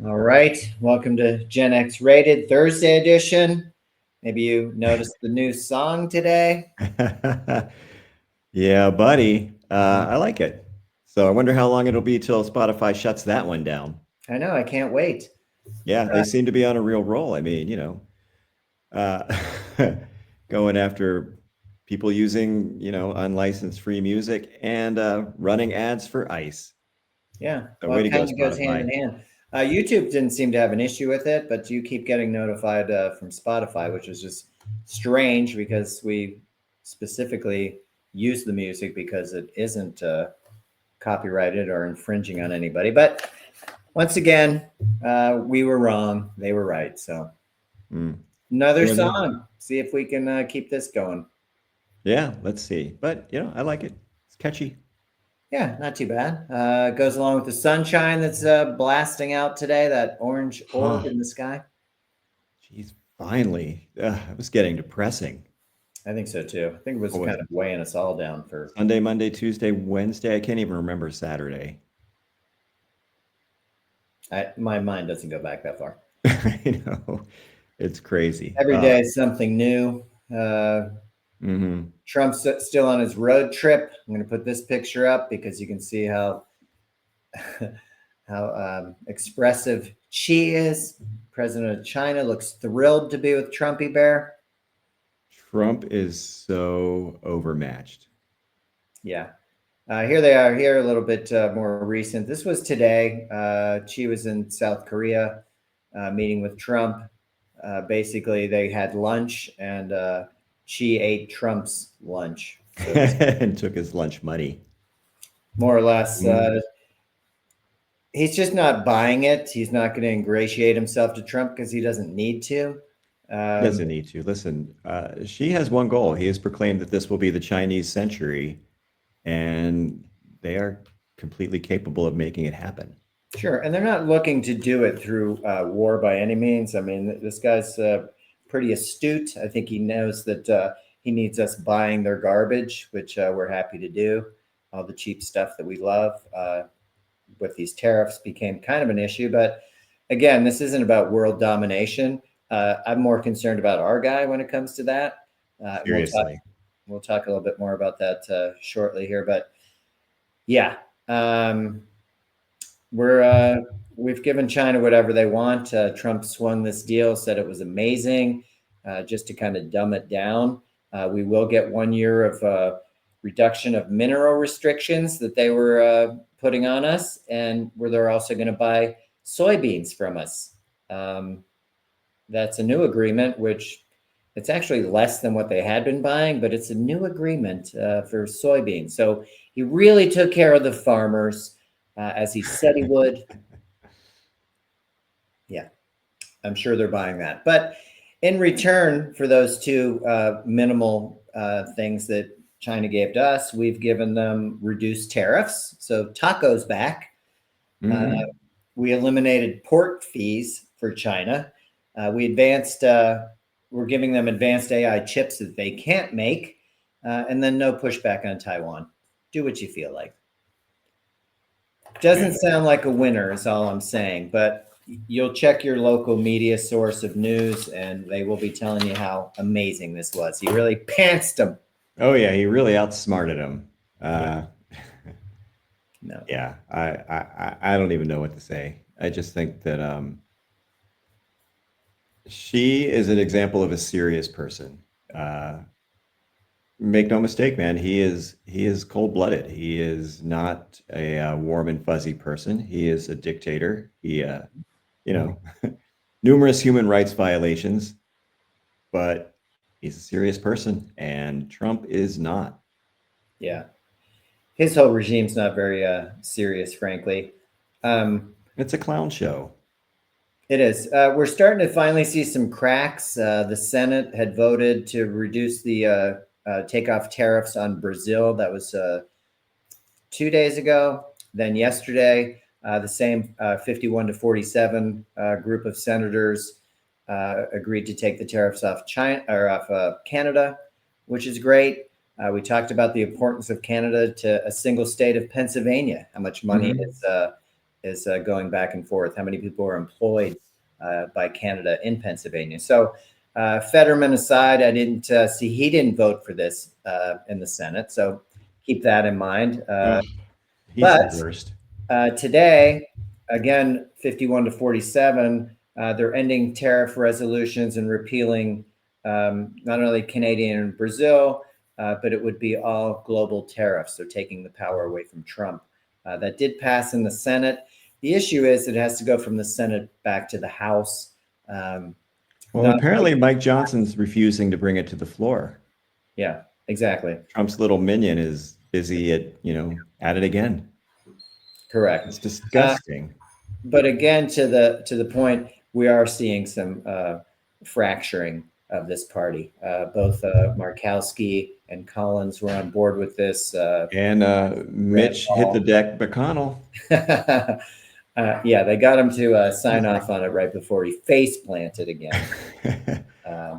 All right. Welcome to Gen X Rated Thursday edition. Maybe you noticed the new song today. Yeah, buddy. I like it. So I wonder how long it'll be till Spotify shuts that one down. I know. I can't wait. Yeah, Uh, they seem to be on a real roll. I mean, uh, going after people using, unlicensed free music and running ads for ICE. yeah. So Well, way it to go, kind of goes hand in Spotify. hand. YouTube didn't seem to have an issue with it, but you keep getting notified from Spotify, which is just strange because we specifically use the music because it isn't copyrighted or infringing on anybody. But once again, we were wrong. They were right. So Mm. another Doing that. song. See if we can keep this going. Yeah, let's see. But, I like it. It's catchy. Yeah, not too bad. Goes along with the sunshine that's blasting out today, that orange orb Huh. in the sky. Jeez, finally. It was getting depressing. I think so too. I think it was What was kind it? of weighing us all down for. Sunday, Monday, Tuesday, Wednesday. I can't even remember Saturday. My mind doesn't go back that far. I know. It's crazy. Every day is something new. Uh, Mm-hmm. Trump's still on his road trip. I'm going to put this picture up because you can see how expressive Xi is. President of China looks thrilled to be with Trumpy Bear. Trump is so overmatched. Yeah. Here they are, here a little bit more recent. This was today. Xi was in South Korea meeting with Trump. Basically, they had lunch and Xi ate Trump's lunch. So And took his lunch money. more or less, Mm. he's just not buying it. He's not going to ingratiate himself to Trump because he doesn't need to. He doesn't need to. Listen, she has one goal. He has proclaimed that this will be the Chinese century, and they are completely capable of making it happen. Sure, and they're not looking to do it through war by any means. I mean, this guy's pretty astute. I think he knows that he needs us buying their garbage, which we're happy to do. All the cheap stuff that we love with these tariffs became kind of an issue. But again, this isn't about world domination. I'm more concerned about our guy when it comes to that. And Seriously. we'll talk a little bit more about that shortly here. But yeah. We're we've given China whatever they want. Trump swung this deal, said it was amazing. Just to kind of dumb it down, we will get 1 year of reduction of mineral restrictions that they were putting on us, and where they're also going to buy soybeans from us. Um, that's a new agreement, which it's actually less than what they had been buying, but it's a new agreement for soybeans. So he really took care of the farmers as he said he would. Yeah, I'm sure they're buying that. But in return for those two minimal things that China gave to us, we've given them reduced tariffs. So taco's back. Uh, Hmm. we eliminated port fees for China. We're giving them advanced AI chips that they can't make, and then no pushback on Taiwan. Do what you feel like. Doesn't sound like a winner, is all I'm saying, but you'll check your local media source of news and they will be telling you how amazing this was. He really pantsed them. Oh yeah, he really outsmarted him. Yeah, Uh, no. yeah, I don't even know what to say. I just think that she is an example of a serious person. Uh, Make no mistake, man. He is cold blooded. He is not a warm and fuzzy person. He is a dictator. You know, numerous human rights violations, but he's a serious person, and Trump is not. Yeah. His whole regime's not very serious, frankly. Um, It's a clown show. it is. We're starting to finally see some cracks. The Senate had voted to reduce the take off tariffs on Brazil. That was 2 days ago. Then yesterday, the same 51 to 47 group of senators agreed to take the tariffs off China or off Canada, which is great. We talked about the importance of Canada to a single state of Pennsylvania, how much money Hmm. is going back and forth. How many people are employed by Canada in Pennsylvania? So Fetterman aside, I didn't see he didn't vote for this in the Senate. So keep that in mind. He's the worst. Today, again, 51 to 47, they're ending tariff resolutions and repealing not only Canadian and Brazil, but it would be all global tariffs. So taking the power away from Trump. That did pass in the Senate. The issue is it has to go from the Senate back to the House. Well, apparently Mike Johnson's refusing to bring it to the floor. Yeah, exactly. Trump's little minion is busy at it again. Correct. It's disgusting. But again, to the point, we are seeing some fracturing of this party. Both Markowski and Collins were on board with this. And Mitch hit the deck, McConnell. Yeah, they got him to sign off on it right before he face planted again.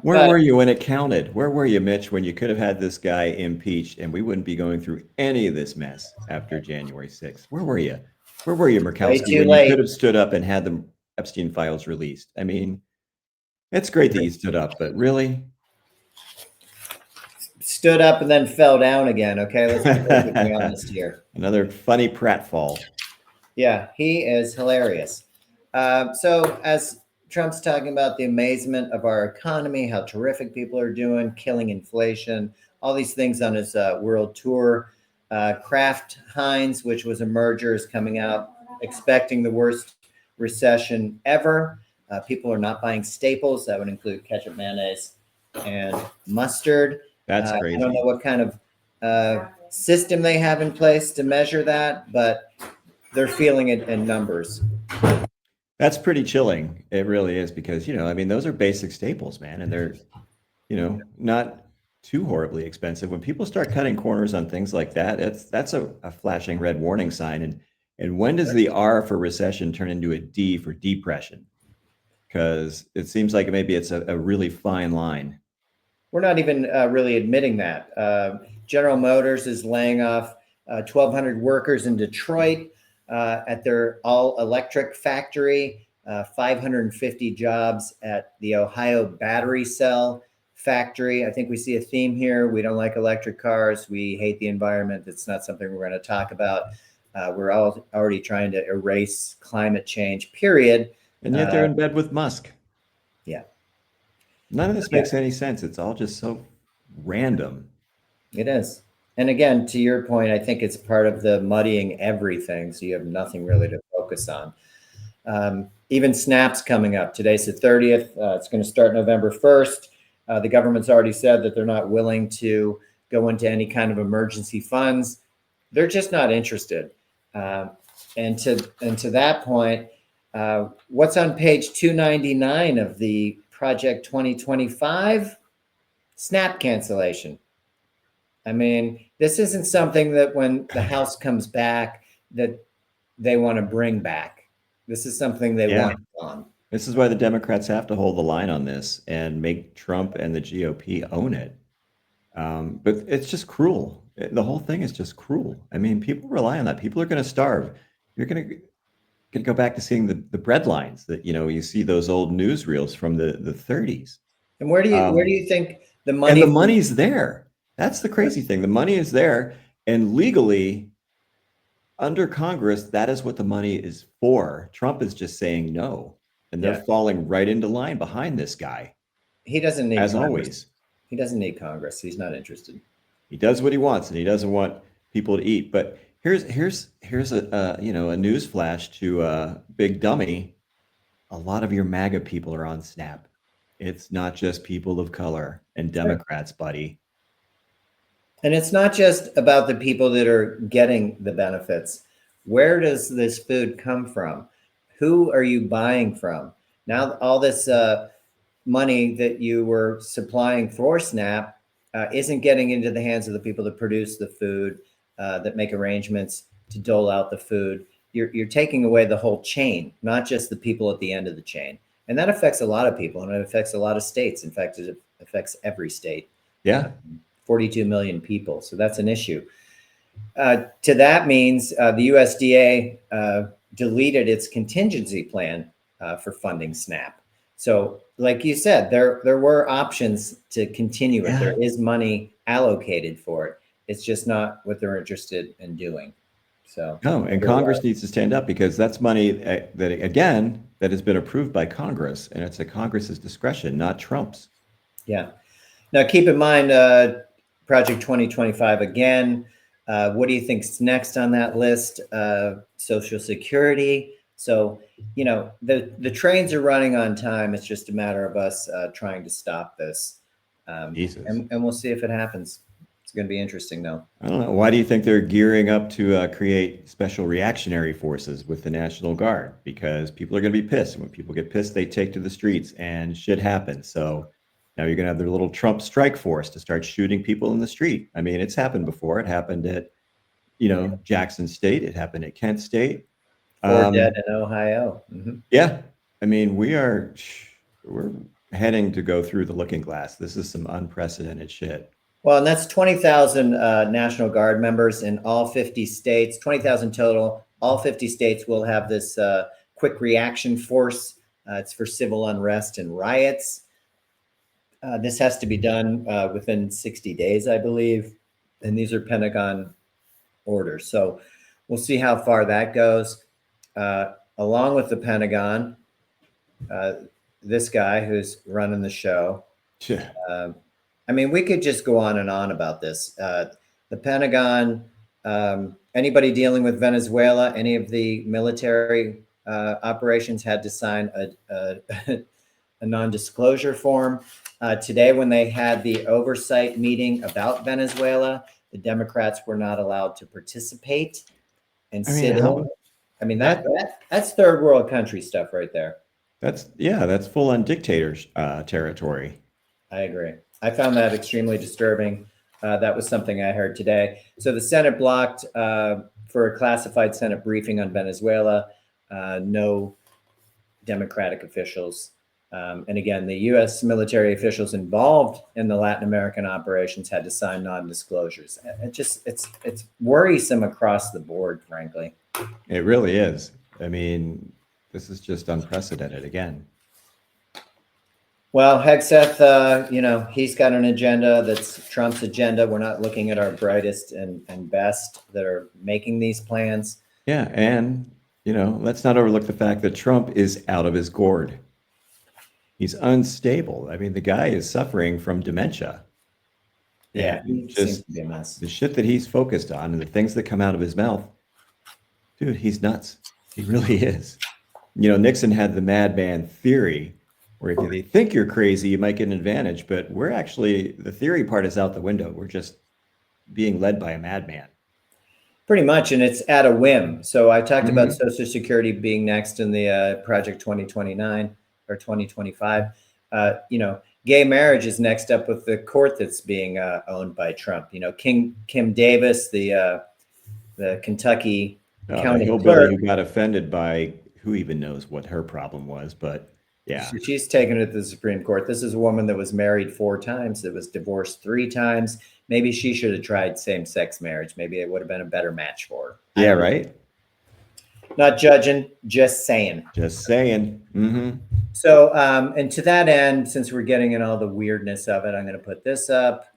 Where were you when it counted? Where were you, Mitch, when you could have had this guy impeached and we wouldn't be going through any of this mess after January 6th? Where were you? Where were you, Murkowski, when you could have stood up and had the Epstein files released? I mean, it's great that you stood up, but really? Stood up and then fell down again, okay? Let's be honest here. Another funny pratfall. Yeah, he is hilarious. So as Trump's talking about the amazement of our economy, how terrific people are doing, killing inflation, all these things on his world tour. Kraft Heinz, which was a merger, is coming out expecting the worst recession ever. People are not buying staples. That would include ketchup, mayonnaise, and mustard. That's crazy. I don't know what kind of system they have in place to measure that, but they're feeling it in numbers. That's pretty chilling. It really is, because, I mean, those are basic staples, man. And they're, not too horribly expensive. When people start cutting corners on things like that, that's a flashing red warning sign. And when does the R for recession turn into a D for depression? Because it seems like maybe it's a really fine line. We're not even really admitting that. General Motors is laying off 1,200 workers in Detroit at their all-electric factory, 550 jobs at the Ohio battery cell factory. I think we see a theme here. We don't like electric cars. We hate the environment. It's not something we're going to talk about. We're all already trying to erase climate change, period. And yet they're in bed with Musk. Yeah. None of this makes any sense. It's all just so random. It is. And again, to your point, I think it's part of the muddying everything. So you have nothing really to focus on. Even SNAP's coming up. Today's the 30th. It's going to start November 1st. The government's already said that they're not willing to go into any kind of emergency funds. They're just not interested. And to that point, what's on page 299 of the Project 2025? SNAP cancellation. I mean, this isn't something that when the House comes back that they want to bring back. This is something they want on. This is why the Democrats have to hold the line on this and make Trump and the GOP own it. But it's just cruel. The whole thing is just cruel. I mean, people rely on that. People are going to starve. You're going to go back to seeing the bread lines that, you see those old newsreels from the 30s. And where do you think the money? And the money's there. That's the crazy thing. The money is there, and legally, under Congress, that is what the money is for. Trump is just saying no, and they're falling right into line behind this guy. He doesn't need, as Congress. Always. He doesn't need Congress. He's not interested. He does what he wants, and he doesn't want people to eat. But here's a news flash to Big Dummy. A lot of your MAGA people are on Snap. It's not just people of color and Democrats, buddy. And it's not just about the people that are getting the benefits. Where does this food come from? Who are you buying from? Now, all this money that you were supplying for SNAP isn't getting into the hands of the people that produce the food, that make arrangements to dole out the food. You're taking away the whole chain, not just the people at the end of the chain. And that affects a lot of people, and it affects a lot of states. In fact, it affects every state. Yeah. 42 million people. So that's an issue. To that means the USDA deleted its contingency plan for funding SNAP. So, like you said, there were options to continue it. Yeah. There is money allocated for it. It's just not what they're interested in doing. So, No, and Congress needs to stand up because that's money that, again, that has been approved by Congress, and it's at Congress's discretion, not Trump's. yeah. Now, keep in mind, Project 2025 again. What do you think's next on that list? Social Security. So, you know, the trains are running on time. It's just a matter of us trying to stop this. Jesus. And we'll see if it happens. It's going to be interesting, though. I don't know. Why do you think they're gearing up to create special reactionary forces with the National Guard? Because people are going to be pissed. And when people get pissed, they take to the streets and shit happens. So now you're going to have their little Trump strike force to start shooting people in the street. I mean, it's happened before. It happened at, Jackson State. It happened at Kent State. 4 dead in Ohio. Mm-hmm. Yeah. I mean, we're heading to go through the looking glass. This is some unprecedented shit. Well, and that's 20,000 National Guard members in all 50 states, 20,000 total. All 50 states will have this quick reaction force. It's for civil unrest and riots. This has to be done within 60 days, I believe. And these are Pentagon orders. So we'll see how far that goes. Along with the Pentagon, this guy who's running the show. Yeah. I mean, we could just go on and on about this. The Pentagon, anybody dealing with Venezuela, any of the military operations had to sign a non-disclosure form. Today, when they had the oversight meeting about Venezuela, the Democrats were not allowed to participate and sit in. I mean, that's third world country stuff right there. That's full on dictator territory. I agree. I found that extremely disturbing. That was something I heard today. So the Senate blocked for a classified Senate briefing on Venezuela. No Democratic officials. And again, the U.S. military officials involved in the Latin American operations had to sign non-disclosures. It's worrisome across the board, frankly. It really is. I mean, this is just unprecedented again. Well, Hegseth, he's got an agenda that's Trump's agenda. We're not looking at our brightest and best that are making these plans. Yeah, and, let's not overlook the fact that Trump is out of his gourd. He's unstable. I mean, the guy is suffering from dementia. Yeah, he seems to be a mess. The shit that he's focused on and the things that come out of his mouth, dude, he's nuts. He really is. Nixon had the madman theory, where if they think you're crazy, you might get an advantage. But the theory part is out the window. We're just being led by a madman. Pretty much, and it's at a whim. So I talked about Social Security being next in the Project 2029 or 2025. Gay marriage is next up with the court that's being owned by Trump. Kim Davis, the Kentucky county hillbilly who got offended by who even knows what her problem was, but yeah. So she's taken it to the Supreme Court. This is a woman that was married 4 times, that was divorced 3 times. Maybe she should have tried same-sex marriage. Maybe it would have been a better match for her. Yeah, right? Not judging, just saying. Just saying. Mm-hmm. So, and to that end, since we're getting in all the weirdness of it, I'm going to put this up.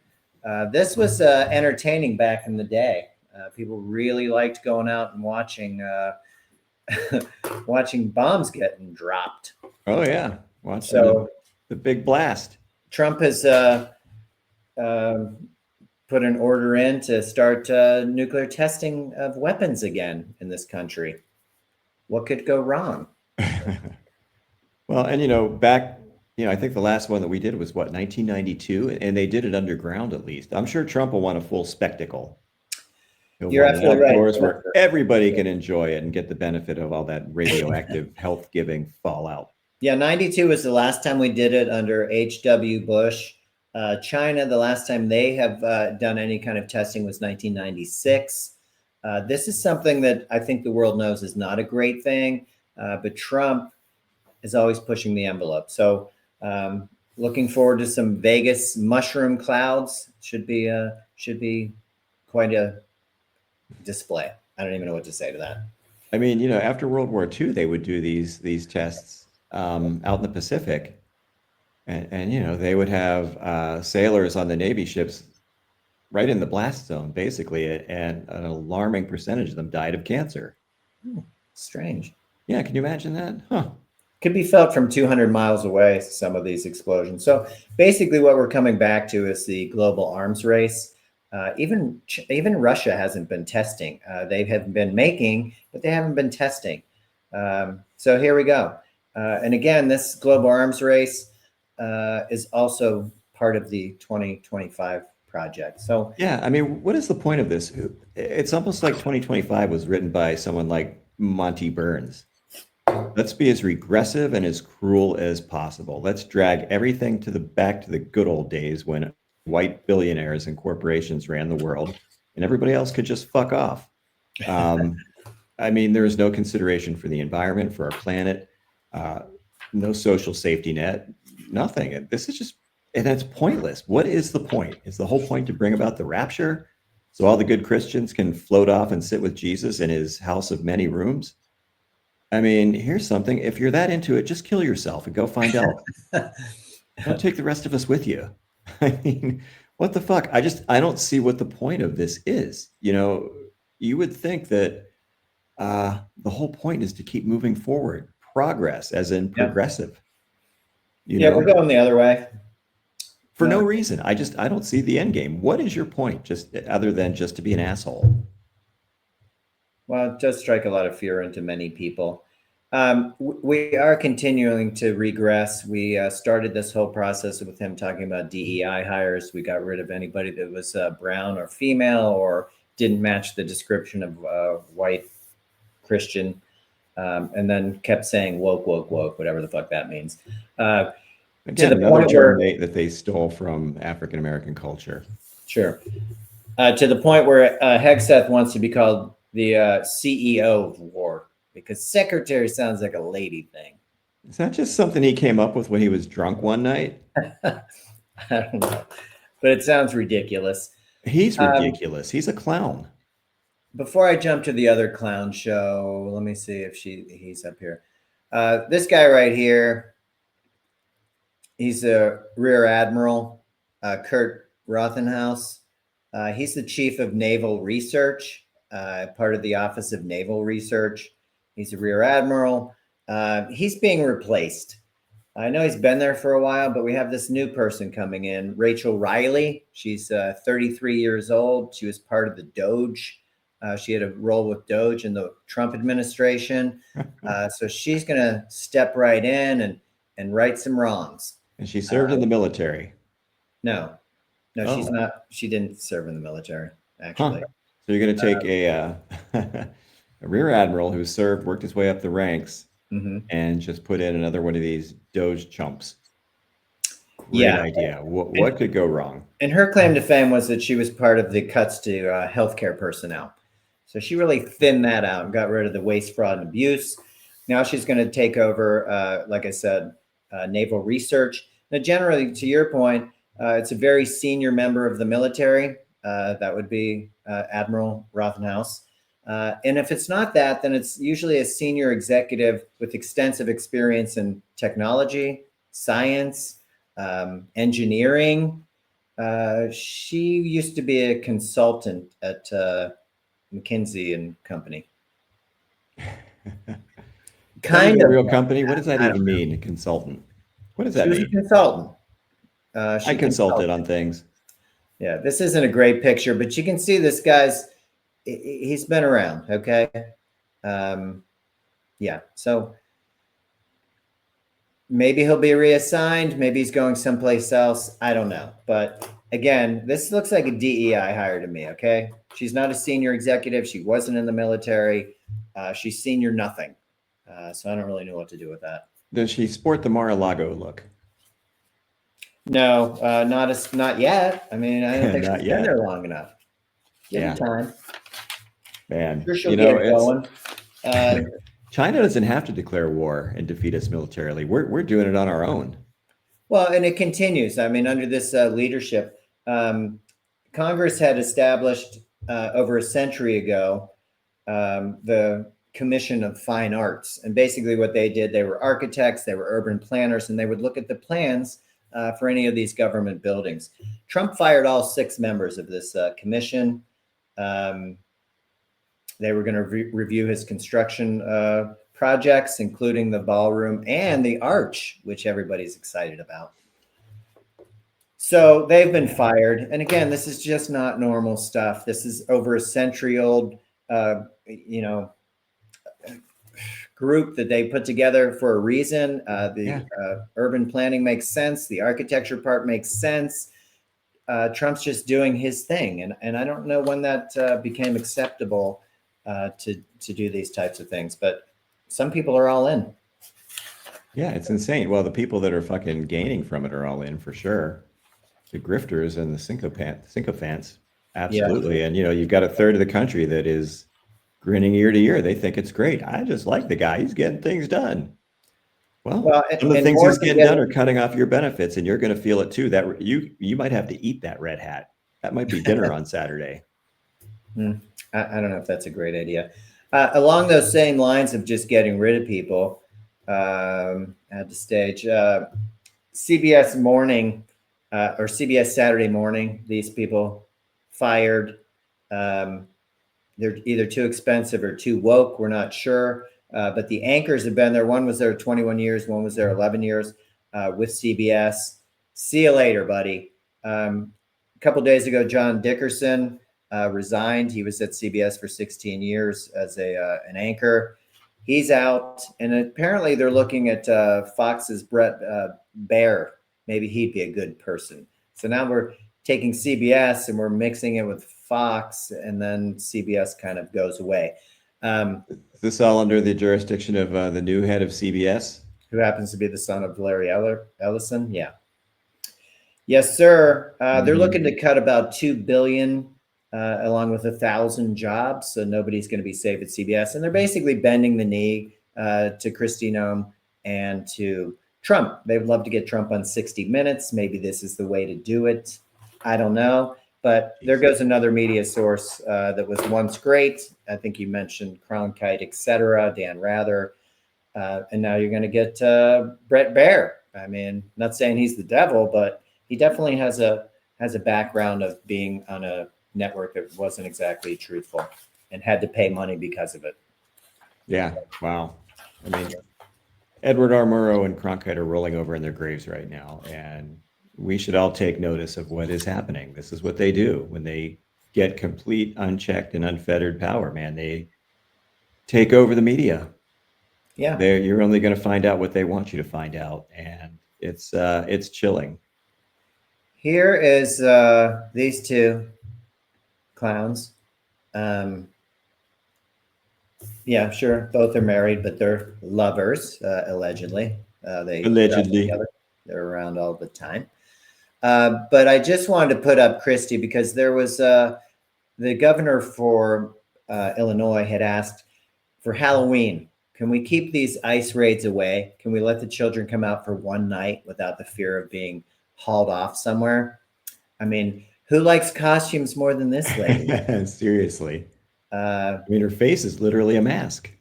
This was entertaining back in the day. People really liked going out and watching bombs getting dropped. Oh yeah, watching the big blast. Trump has put an order in to start nuclear testing of weapons again in this country. What could go wrong? Well, and back, I think the last one that we did was 1992, and they did it underground at least. I'm sure Trump will want a full spectacle. You're absolutely right. Where everybody can enjoy it and get the benefit of all that radioactive health-giving fallout. Yeah, 92 was the last time we did it under H.W. Bush. China, the last time they have done any kind of testing was 1996. This is something that I think the world knows is not a great thing, but Trump is always pushing the envelope. So looking forward to some Vegas mushroom clouds. Should be quite a display. I don't even know what to say to that. I mean, after World War II, they would do these tests out in the Pacific, and they would have sailors on the Navy ships right in the blast zone, basically, and an alarming percentage of them died of cancer. Strange. Yeah, can you imagine that? Huh. Could be felt from 200 miles away, some of these explosions. So basically, what we're coming back to is the global arms race. Even Russia hasn't been testing. They have been making, but they haven't been testing. So here we go. And again, this global arms race is also part of the 2025 project. So Yeah, I mean, what is the point of this? It's almost like 2025 was written by someone like Monty Burns. Let's be as regressive and as cruel as possible. Let's drag everything back to the good old days when white billionaires and corporations ran the world and everybody else could just fuck off. Um, I mean, there is no consideration for the environment, for our planet, uh, no social safety net, nothing. This is just, and that's pointless. What is the point? Is the whole point to bring about the rapture so all the good Christians can float off and sit with Jesus in his house of many rooms? I mean, here's something. If you're that into it, just kill yourself and go find out. Don't take the rest of us with you. I mean, what the fuck? I don't see what the point of this is. You would think that the whole point is to keep moving forward, progress, as in yeah, progressive. yeah, we're going the other way. For no reason. I don't see the end game. What is your point? Just other than just to be an asshole. Well, it does strike a lot of fear into many people. We are continuing to regress. We started this whole process with him talking about DEI hires. We got rid of anybody that was brown or female or didn't match the description of white Christian, and then kept saying woke, woke, woke, whatever the fuck that means. Again, To the another point term where, that they stole from African American culture. sure, to the point where Hegseth wants to be called the CEO of war because secretary sounds like a lady thing. Is that just something he came up with when he was drunk one night? I don't know, but it sounds ridiculous. He's ridiculous. He's a clown. Before I jump to the other clown show, let me see if he's up here. This guy right here, he's a Rear Admiral, Kurt Rothenhaus. He's the chief of naval research, part of the Office of Naval Research. He's a Rear Admiral. He's being replaced. I know he's been there for a while, but we have this new person coming in, Rachel Riley. She's 33 years old. She was part of the Doge. She had a role with Doge in the Trump administration. So she's going to step right in and right some wrongs. And she served in the military. No, she's not. She didn't serve in the military, actually. Huh. So you're going to take a rear admiral who worked his way up the ranks, and just put in another one of these Doge chumps. Great idea. What could go wrong? And her claim to fame was that she was part of the cuts to healthcare personnel. So she really thinned that out and got rid of the waste, fraud, and abuse. Now she's going to take over, like I said, naval research. Now, generally, to your point, it's a very senior member of the military. That would be Admiral Rothenhaus. And if it's not that, then it's usually a senior executive with extensive experience in technology, science, engineering. She used to be a consultant at McKinsey and Company. Kind of a real company. What does that even mean? Consultant. What does that mean? She was a consultant. I consulted on things. Yeah, this isn't a great picture, but you can see this guy's. He's been around. Okay. Yeah. So maybe he'll be reassigned. Maybe he's going someplace else. I don't know. But again, this looks like a DEI hire to me. Okay. She's not a senior executive. She wasn't in the military. She's senior nothing. So I don't really know what to do with that. Does she sport the Mar-a-Lago look? No, not yet. I mean, I don't think she's been there long enough. Give her time. Man, sure she'll get it going. China doesn't have to declare war and defeat us militarily. We're doing it on our own. Well, and it continues. I mean, under this leadership, Congress had established over a century ago the Commission of Fine Arts. And basically, what they did, they were architects, they were urban planners, and they would look at the plans for any of these government buildings. Trump fired all 6 members of this commission. They were going to review his construction projects, including the ballroom and the arch, which everybody's excited about. So they've been fired. And again, this is just not normal stuff. This is over a century old, group that they put together for a reason. The urban planning makes sense. The architecture part makes sense. Trump's just doing his thing. And I don't know when that became acceptable to do these types of things, but some people are all in. Yeah, it's insane. Well, the people that are fucking gaining from it are all in for sure. The grifters and the sycophants, absolutely. Yeah. And you've got a third of the country that is grinning ear to ear. They think it's great. I just like the guy. He's getting things done. Well, some of the things he's getting done are cutting off your benefits, and you're going to feel it too. That you might have to eat that red hat. That might be dinner on Saturday. I don't know if that's a great idea. Along those same lines of just getting rid of people at the stage, CBS Morning or CBS Saturday Morning, these people fired. They're either too expensive or too woke. We're not sure. But the anchors have been there. One was there 21 years. One was there 11 years with CBS. See you later, buddy. A couple days ago, John Dickerson resigned. He was at CBS for 16 years as an anchor. He's out. And apparently they're looking at Fox's Brett Baer. Maybe he'd be a good person. So now we're taking CBS and we're mixing it with Fox, and then CBS kind of goes away. Is this all under the jurisdiction of the new head of CBS? Who happens to be the son of Larry Ellison? Yeah. Yes, sir. They're looking to cut about $2 billion along with 1,000 jobs. So nobody's going to be safe at CBS. And they're basically bending the knee to Kristi Noem and to Trump. They would love to get Trump on 60 Minutes. Maybe this is the way to do it. I don't know. But there goes another media source that was once great. I think you mentioned Cronkite, et cetera, Dan Rather. And now you're going to get Brett Baer. I mean, not saying he's the devil, but he definitely has a background of being on a network that wasn't exactly truthful and had to pay money because of it. Yeah. Wow. I mean, Edward R. Murrow and Cronkite are rolling over in their graves right now. And we should all take notice of what is happening. This is what they do when they get complete, unchecked, and unfettered power, man. They take over the media. Yeah. You're only going to find out what they want you to find out. And it's chilling. Here is these two clowns. Yeah, sure. Both are married, but they're lovers, allegedly. Allegedly. They're around all the time. But I just wanted to put up Kristi because there was the governor for Illinois had asked for Halloween. Can we keep these ICE raids away? Can we let the children come out for one night without the fear of being hauled off somewhere? I mean, who likes costumes more than this lady? Seriously. I mean, her face is literally a mask.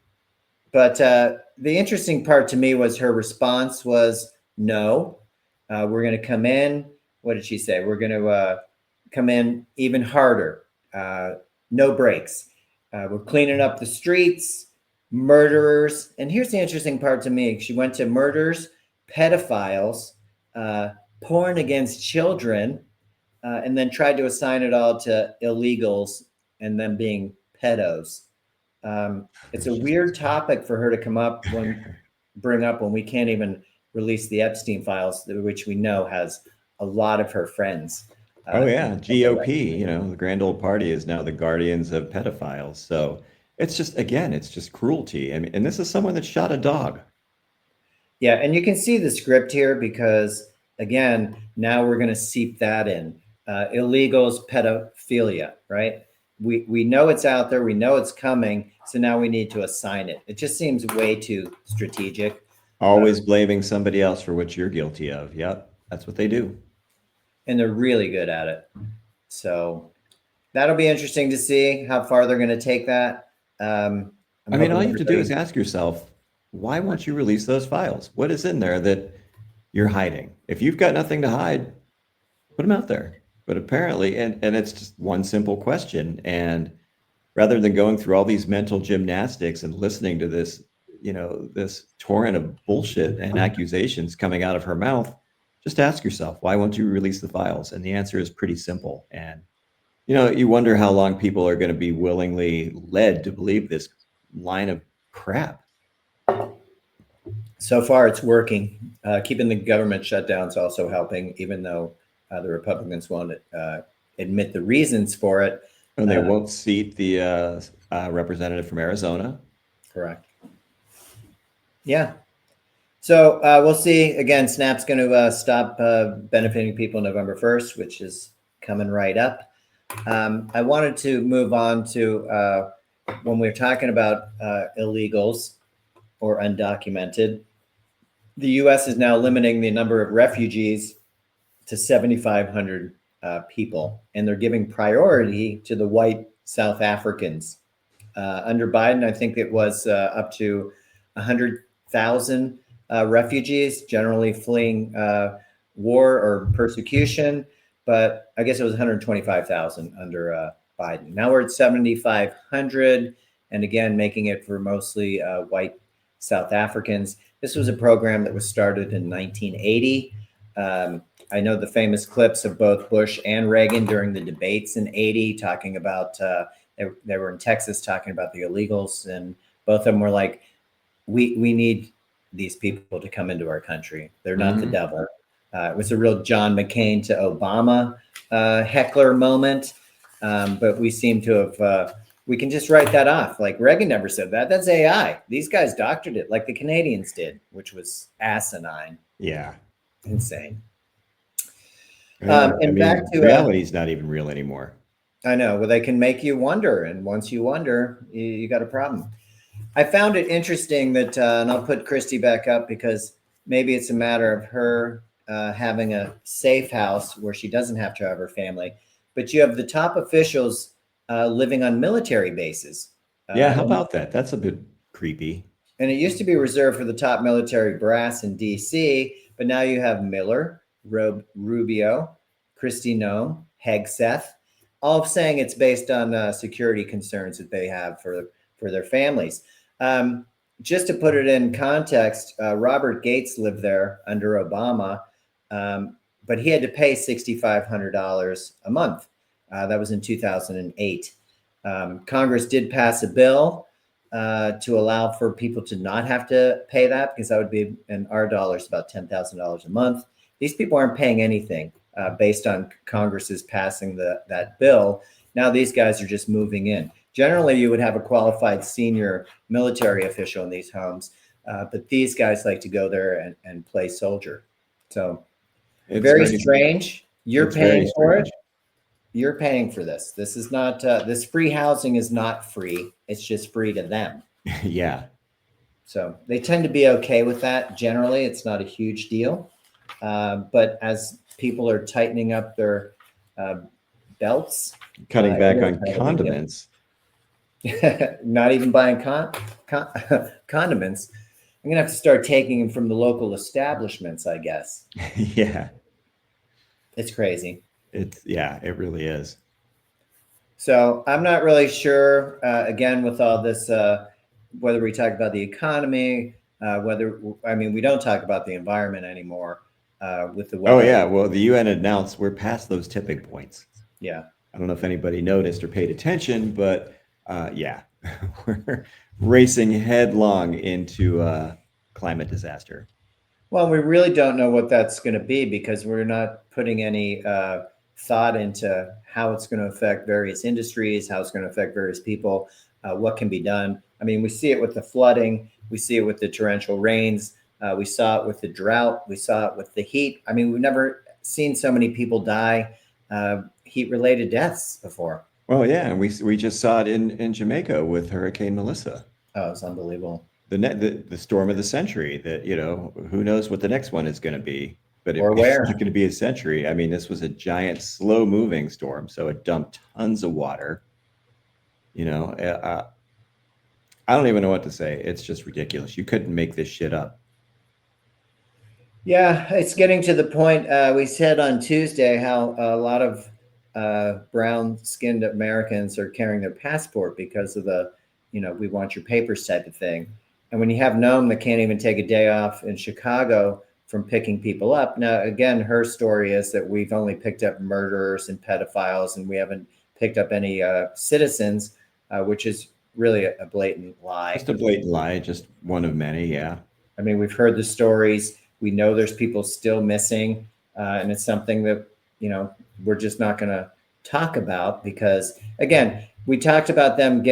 But the interesting part to me was her response was, no, we're going to come in. What did she say? We're going to come in even harder. No breaks. We're cleaning up the streets, murderers. And here's the interesting part to me. She went to murders, pedophiles, porn against children, and then tried to assign it all to illegals and them being pedos. It's a weird topic for her to bring up when we can't even release the Epstein files, which we know has a lot of her friends. Oh yeah, GOP, the grand old party is now the guardians of pedophiles. So it's just cruelty. I mean, and this is someone that shot a dog. Yeah, and you can see the script here because, again, now we're going to seep that in. Illegals, pedophilia, right? We know it's out there. We know it's coming. So now we need to assign it. It just seems way too strategic. Always blaming somebody else for what you're guilty of. Yep, that's what they do. And they're really good at it. So that'll be interesting to see how far they're going to take that. I'm I mean, all hoping you have to do is everybody. ask yourself, why won't you release those files? What is in there that you're hiding? If you've got nothing to hide, put them out there. But apparently, and it's just one simple question. And rather than going through all these mental gymnastics and listening to this, this torrent of bullshit and accusations coming out of her mouth, just ask yourself, why won't you release the files? And the answer is pretty simple. And, you wonder how long people are going to be willingly led to believe this line of crap. So far, it's working. Keeping the government shut down is also helping, even though the Republicans won't admit the reasons for it. And they won't seat the representative from Arizona. Correct. Yeah. So we'll see. Again, Snap's going to stop benefiting people November 1st, which is coming right up. I wanted to move on to when we're talking about illegals or undocumented. The U.S. is now limiting the number of refugees to 7,500 people, and they're giving priority to the white South Africans. Under Biden, I think it was up to 100,000 refugees, generally fleeing war or persecution, but I guess it was 125,000 under Biden. Now we're at 7,500, and again, making it for mostly white South Africans. This was a program that was started in 1980. I know the famous clips of both Bush and Reagan during the debates in 80, talking about, they were in Texas talking about the illegals, and both of them were like, we need these people to come into our country. They're not the devil. It was a real John McCain to Obama heckler moment. But we seem to have, we can just write that off. Like Reagan never said that. That's AI. These guys doctored it like the Canadians did, which was asinine. Yeah. Insane. And back to reality is not even real anymore. I know. Well, they can make you wonder. And once you wonder, you got a problem. I found it interesting that, and I'll put Christy back up because maybe it's a matter of her having a safe house where she doesn't have to have her family. But you have the top officials living on military bases. Yeah, how about that? That's a bit creepy. And it used to be reserved for the top military brass in D.C., but now you have Miller, Rubio, Christy Noem, Hegseth, all saying it's based on security concerns that they have for their families. Just to put it in context, Robert Gates lived there under Obama, but he had to pay $6,500 a month. That was in 2008. Congress did pass a bill to allow for people to not have to pay that, because that would be in our dollars about $10,000 a month. These people aren't paying anything based on Congress's passing that bill. Now these guys are just moving in. Generally, you would have a qualified senior military official in these homes, but these guys like to go there and play soldier. So it's very strange. You're paying for it. You're paying for this. This is not, this free housing is not free. It's just free to them. Yeah. So they tend to be okay with that. Generally, it's not a huge deal. But as people are tightening up their belts, cutting back on condiments, not even buying condiments, I'm gonna have to start taking them from the local establishments, I guess. Yeah, it's crazy. It really is. So I'm not really sure. Again, with all this, whether we talk about the economy, we don't talk about the environment anymore. With the weather. Oh yeah, well the UN announced we're past those tipping points. Yeah, I don't know if anybody noticed or paid attention, but yeah, we're racing headlong into climate disaster. Well, we really don't know what that's going to be, because we're not putting any thought into how it's going to affect various industries, how it's going to affect various people, what can be done. I mean, we see it with the flooding, we see it with the torrential rains, we saw it with the drought, we saw it with the heat. I mean, we've never seen so many people die, heat-related deaths before. Well, yeah, and we just saw it in Jamaica with Hurricane Melissa. Oh, it's unbelievable. The storm of the century. That, who knows what the next one is going to be, but it's not going to be a century. I mean, this was a giant, slow-moving storm, so it dumped tons of water. I don't even know what to say. It's just ridiculous. You couldn't make this shit up. Yeah, it's getting to the point. We said on Tuesday how a lot of brown-skinned Americans are carrying their passport because of the, we want your papers type of thing. And when you have Noem that can't even take a day off in Chicago from picking people up. Now, again, her story is that we've only picked up murderers and pedophiles, and we haven't picked up any citizens, which is really a blatant lie. Just a blatant lie, just one of many. Yeah. I mean, we've heard the stories. We know there's people still missing, and it's something that we're just not going to talk about because, again, we talked about them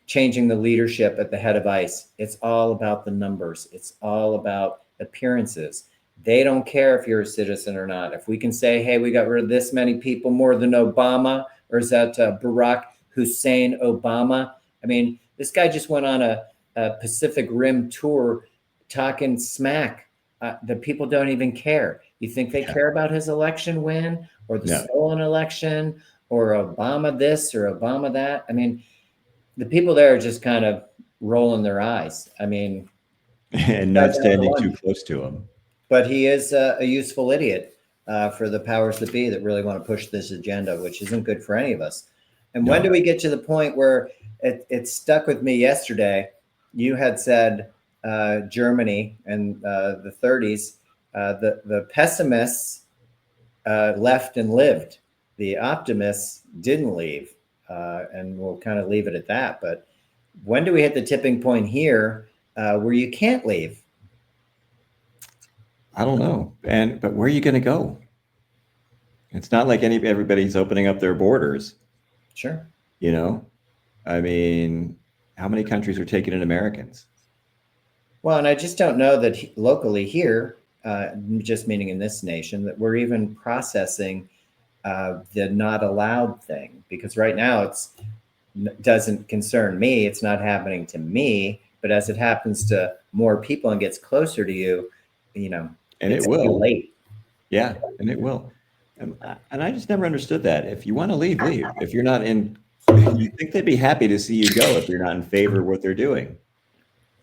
changing the leadership at the head of ICE. It's all about the numbers. It's all about appearances. They don't care if you're a citizen or not. If we can say, hey, we got rid of this many people more than Obama, or is that Barack Hussein Obama? I mean, this guy just went on a Pacific Rim tour talking smack. The people don't even care. You think they care about his election win or the stolen election or Obama this or Obama that? I mean, the people there are just kind of rolling their eyes. I mean, and not standing too close to him. But he is a useful idiot for the powers that be that really want to push this agenda, which isn't good for any of us. And when do we get to the point where it stuck with me yesterday? You had said Germany and the 30s, the pessimists left and lived. The optimists didn't leave, and we'll kind of leave it at that. But when do we hit the tipping point here where you can't leave? I don't know. But where are you going to go? It's not like everybody's opening up their borders. Sure. I mean, how many countries are taking in Americans? Well, and I just don't know that locally here, just meaning in this nation, that we're even processing the not allowed thing, because right now it doesn't concern me. It's not happening to me, but as it happens to more people and gets closer to you, and it's it will. too late. Yeah, and it will. And I just never understood that. If you want to leave, leave. If you're not in, you think they'd be happy to see you go if you're not in favor of what they're doing.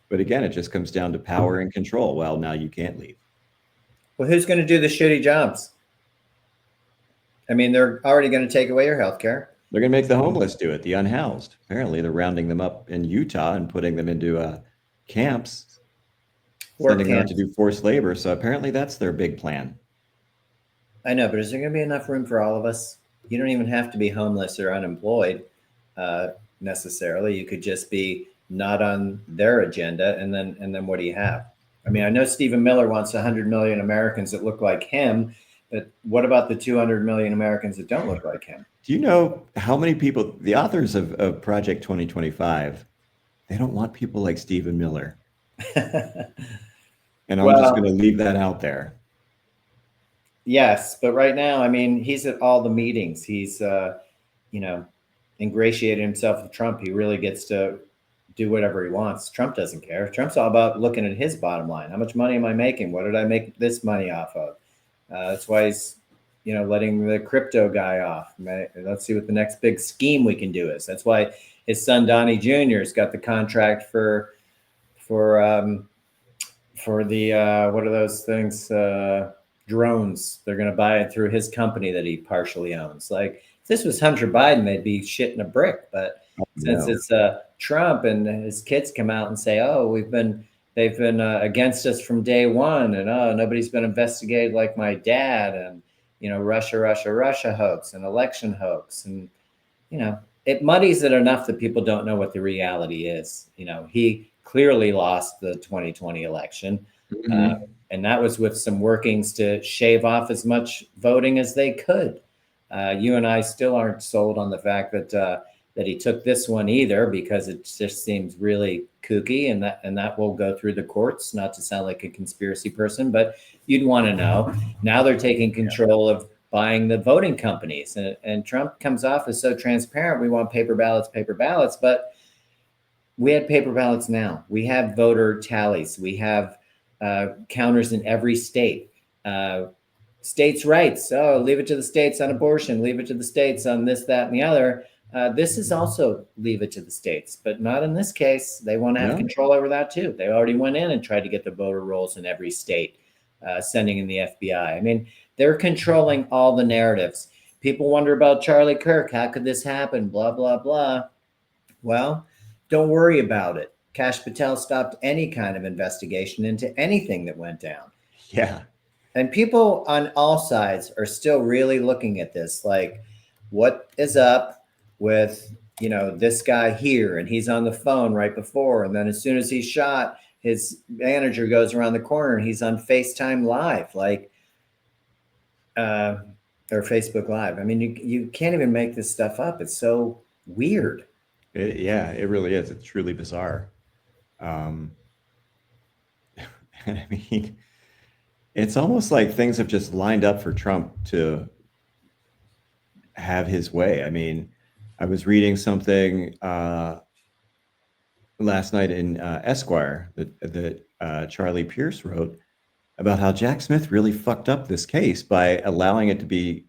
But again, it just comes down to power and control. Well, now you can't leave. Well, who's going to do the shitty jobs? I mean, they're already going to take away your health care. They're going to make the homeless do it, the unhoused. Apparently, they're rounding them up in Utah and putting them into camps, sending them out to do forced labor. So apparently that's their big plan. I know, but is there going to be enough room for all of us? You don't even have to be homeless or unemployed necessarily. You could just be not on their agenda, and then what do you have? I mean, I know Stephen Miller wants 100 million Americans that look like him, but what about the 200 million Americans that don't look like him? Do you know how many people, the authors of Project 2025, they don't want people like Stephen Miller? And I'm just going to leave that out there. Yes, but right now, I mean, he's at all the meetings. He's, ingratiated himself with Trump. He really gets to do whatever he wants. Trump doesn't care. Trump's all about looking at his bottom line. How much money am I making? What did I make this money off of? That's why he's, letting the crypto guy off. Let's see what the next big scheme we can do is. That's why his son Donnie Jr. has got the contract for the what are those things? Drones. They're going to buy it through his company that he partially owns. Like, if this was Hunter Biden, they'd be shitting a brick. But since it's Trump and his kids come out and say, "Oh, they've been against us from day one," and nobody's been investigated like my dad, and Russia hoax and election hoax, and it muddies it enough that people don't know what the reality is. He clearly lost the 2020 election. Mm-hmm. And that was with some workings to shave off as much voting as they could. You and I still aren't sold on the fact that he took this one either, because it just seems really kooky, and that will go through the courts. Not to sound like a conspiracy person, but you'd want to know. Now they're taking control of buying the voting companies, and Trump comes off as so transparent. We want paper ballots, but we had paper ballots now. We have voter tallies. We have counters in every state. States' rights. Oh, leave it to the states on abortion. Leave it to the states on this, that, and the other. This is also leave it to the states, but not in this case. They want to have No? control over that too. They already went in and tried to get the voter rolls in every state, sending in the FBI. I mean, they're controlling all the narratives. People wonder about Charlie Kirk. How could this happen? Blah, blah, blah. Well, don't worry about it. Kash Patel stopped any kind of investigation into anything that went down. Yeah. And people on all sides are still really looking at this like, what is up with, this guy here? And he's on the phone right before. And then as soon as he's shot, his manager goes around the corner and he's on FaceTime Live, like, or Facebook Live. I mean, you can't even make this stuff up. It's so weird. Yeah, it really is. It's truly bizarre. And I mean, it's almost like things have just lined up for Trump to have his way. I mean, I was reading something last night in Esquire that Charlie Pierce wrote about how Jack Smith really fucked up this case by allowing it to be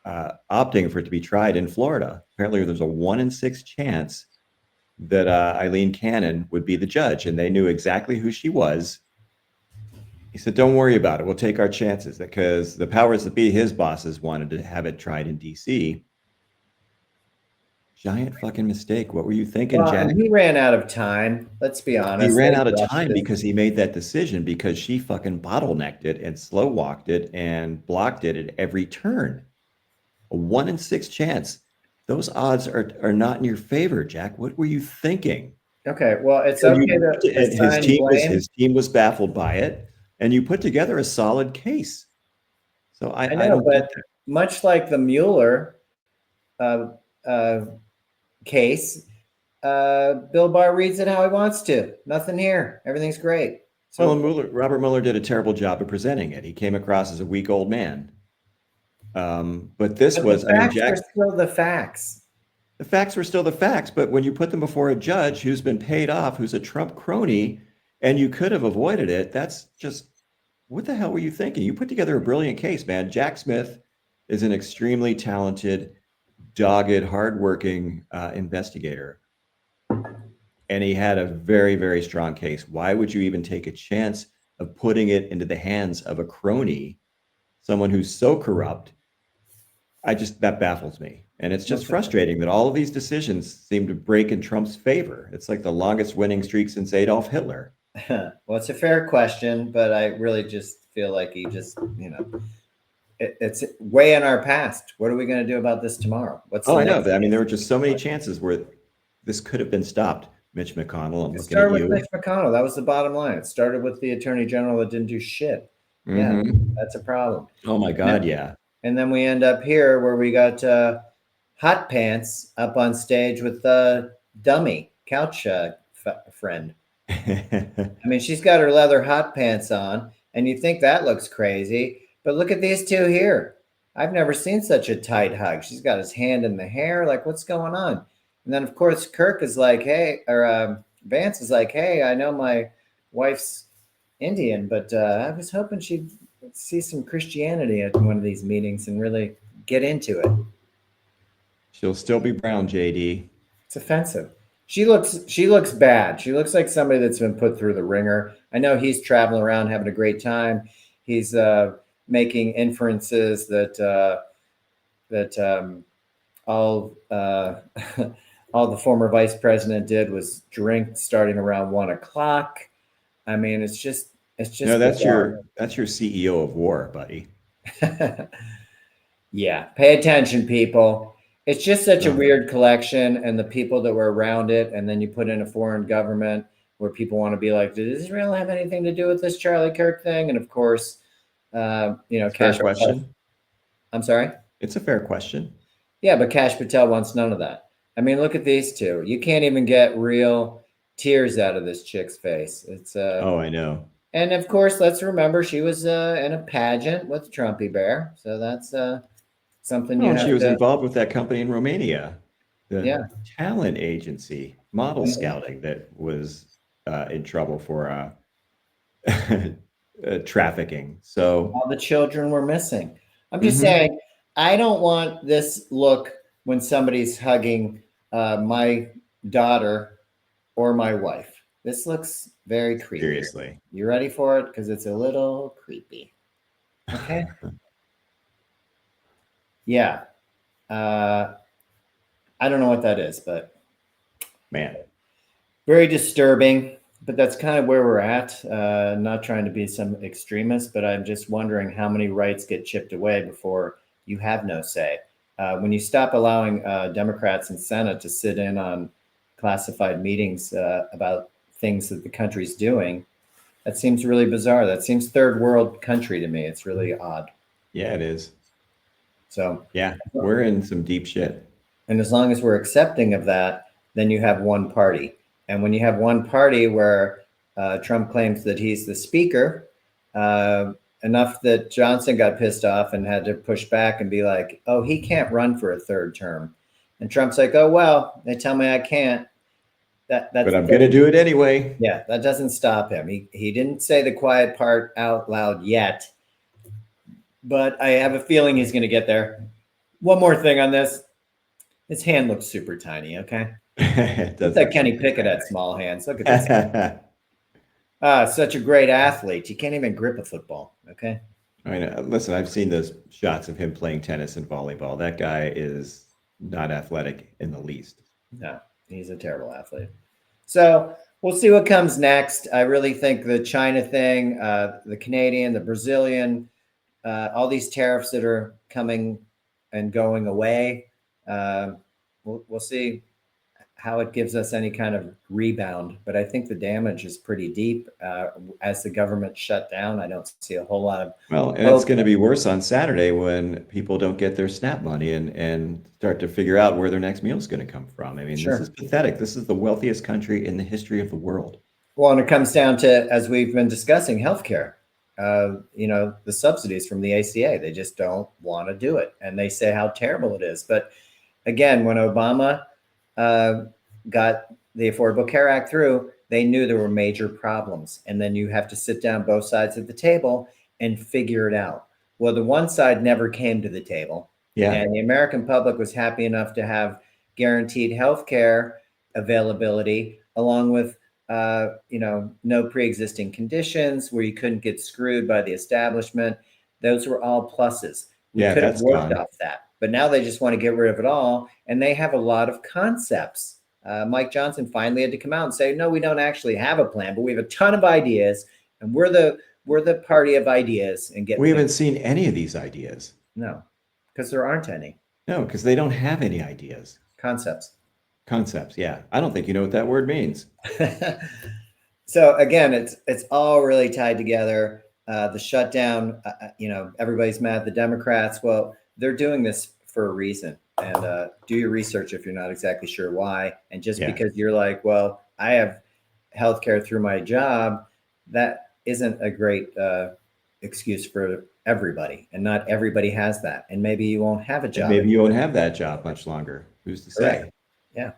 opting for it to be tried in Florida. Apparently, there's a 1 in 6 chance that Eileen Cannon would be the judge, and they knew exactly who she was. He said, "Don't worry about it. We'll take our chances," because the powers that be, his bosses, wanted to have it tried in D.C. Giant fucking mistake. What were you thinking, Well, Jack? and he ran out of time. Let's be honest. He ran They out of rushed time this. because he made that decision because she fucking bottlenecked it and slow walked it and blocked it at every turn. A 1 in 6 chance. Those odds are not in your favor, Jack. What were you thinking? Okay, well, it's And okay to his assign blame. team was baffled by it, and you put together a solid case. So I I know, don't get but much like the Mueller uh, uh, case, Bill Barr reads it how he wants to. Nothing here. Everything's great. Well, So, Robert Mueller did a terrible job of presenting it. He came across as a weak old man. But this but was, the I mean, facts are Jack, still the facts. the facts were still the facts. But when you put them before a judge who's been paid off, who's a Trump crony, and you could have avoided it, that's just, what the hell were you thinking? You put together a brilliant case, man. Jack Smith is an extremely talented, dogged, hardworking investigator. And he had a very, very strong case. Why would you even take a chance of putting it into the hands of a crony, someone who's so corrupt? That baffles me. And it's just frustrating that all of these decisions seem to break in Trump's favor. It's like the longest winning streak since Adolf Hitler. Well, it's a fair question, but I really just feel like he just, it's way in our past. What are we going to do about this tomorrow? What's Oh, the I know. next? I mean, there were just so many chances where this could have been stopped. Mitch McConnell, I'm It looking at started with you. Mitch McConnell. That was the bottom line. It started with the attorney general that didn't do shit. Yeah, Mhm. that's a problem. Oh my God, yeah. And then we end up here where we got Hot Pants up on stage with the dummy couch friend. I mean, she's got her leather hot pants on, and you think that looks crazy, but look at these two here. I've never seen such a tight hug. She's got his hand in the hair. Like, what's going on? And then, of course, Kirk is like, hey, or Vance is like, hey, I know my wife's Indian, but I was hoping she'd see some Christianity at one of these meetings and really get into it. She'll still be brown, JD. It's offensive. She looks bad. She looks like somebody that's been put through the ringer. I know he's traveling around having a great time. He's making inferences that all all the former vice president did was drink starting around 1 o'clock. I mean, it's No, just bizarre. that's your CEO of war, buddy. Yeah, pay attention, people. It's just such a Oh, weird collection, and the people that were around it, and then you put in a foreign government where people want to be like, "Did Israel have anything to do with this Charlie Kirk thing?" And of course, it's a fair Cash Patel. question. I'm sorry. It's a fair question. Yeah, but Cash Patel wants none of that. I mean, look at these two. You can't even get real tears out of this chick's face. It's Oh, I know. and of course, let's remember she was in a pageant with Trumpy Bear, so that's something Oh, you and she have was to. involved with that company in Romania, the Yeah. talent agency, model scouting, that was in trouble for trafficking. So, All the children were missing. I'm just mhm. saying, I don't want this look when somebody's hugging my daughter or my wife. This looks very creepy. Seriously. You ready for it? Because it's a little creepy. Okay. Yeah. I don't know what that is, but Man. very disturbing. But that's kind of where we're at. Not trying to be some extremist, but I'm just wondering how many rights get chipped away before you have no say. When you stop allowing Democrats in Senate to sit in on classified meetings about things that the country's doing, that seems really bizarre. That seems third world country to me. It's really odd. Yeah, it is. So, Yeah, we're in some deep shit. and as long as we're accepting of that, then you have one party. And when you have one party where Trump claims that he's the speaker, uh, enough that Johnson got pissed off and had to push back and be like, oh, he can't run for a third term. And Trump's like, oh, well, they tell me I can't. That's But I'm going to do it anyway. Yeah, that doesn't stop him. He didn't say the quiet part out loud yet, but I have a feeling he's going to get there. One more thing on this. His hand looks super tiny, okay? It's like Kenny Pickett had small hands. Look at this. Such a great athlete. You can't even grip a football, okay? I mean, listen, I've seen those shots of him playing tennis and volleyball. That guy is not athletic in the least. No, he's a terrible athlete. So we'll see what comes next. I really think the China thing, the Canadian, the Brazilian, all these tariffs that are coming and going away, we'll see how it gives us any kind of rebound. But I think the damage is pretty deep. As the government shut down, I don't see a whole lot of. Well, and it's going to be worse on Saturday when people don't get their SNAP money and start to figure out where their next meal is going to come from. I mean, Sure. This is pathetic. This is the wealthiest country in the history of the world. Well, and it comes down to, as we've been discussing, healthcare. The subsidies from the ACA, they just don't want to do it. And they say how terrible it is. But again, when Obama got the Affordable Care Act through, they knew there were major problems. And then you have to sit down both sides of the table and figure it out. Well, the one side never came to the table. Yeah. And the American public was happy enough to have guaranteed health care availability, along with no pre-existing conditions where you couldn't get screwed by the establishment. Those were all pluses. We could have worked off that, but now they just want to get rid of it all. And they have a lot of concepts. Mike Johnson finally had to come out and say, no, we don't actually have a plan, but we have a ton of ideas, and we're the party of ideas. And we haven't seen any of these ideas. No, because there aren't any. No, because they don't have any ideas. Concepts, yeah. I don't think you know what that word means. So again, it's all really tied together. The shutdown, everybody's mad at the Democrats. Well, they're doing this for a reason. And do your research if you're not exactly sure why. And just because you're like, well, I have healthcare through my job, that isn't a great excuse for everybody. And not everybody has that. And maybe you won't have a job. And maybe you won't have that job much longer. Who's to say? Correct. Yeah.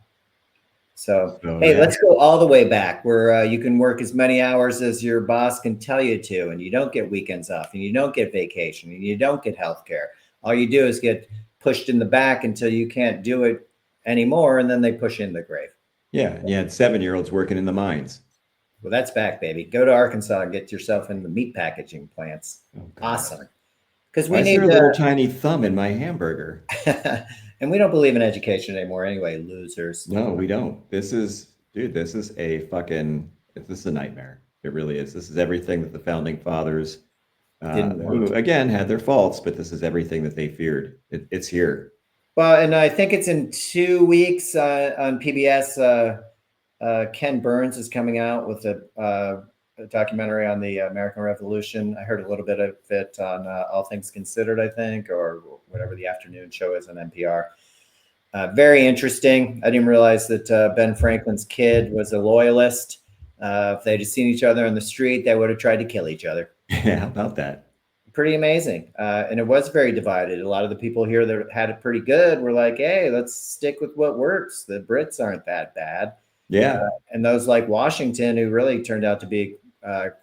So hey, let's go all the way back where you can work as many hours as your boss can tell you to, and you don't get weekends off, and you don't get vacation, and you don't get health care. All you do is get pushed in the back until you can't do it anymore, and then they push you in the grave. Yeah, and you had 7-year-olds working in the mines. Well, that's back, baby. Go to Arkansas and get yourself in the meat packaging plants. Awesome. Because we need a little tiny thumb in my hamburger. And we don't believe in education anymore anyway, losers. No, we don't. This is a nightmare. It really is. This is everything that the founding fathers, who again had their faults, but this is everything that they feared. It's here. Well, and I think it's in 2 weeks on PBS. Ken Burns is coming out with a documentary on the American Revolution. I heard a little bit of it on All Things Considered, I think, or whatever the afternoon show is on NPR. Very interesting. I didn't realize that Ben Franklin's kid was a loyalist. If they'd have seen each other on the street, they would have tried to kill each other. Yeah, how about that? Pretty amazing. And it was very divided. A lot of the people here that had it pretty good were like, hey, let's stick with what works. The Brits aren't that bad. Yeah. And those like Washington, who really turned out to be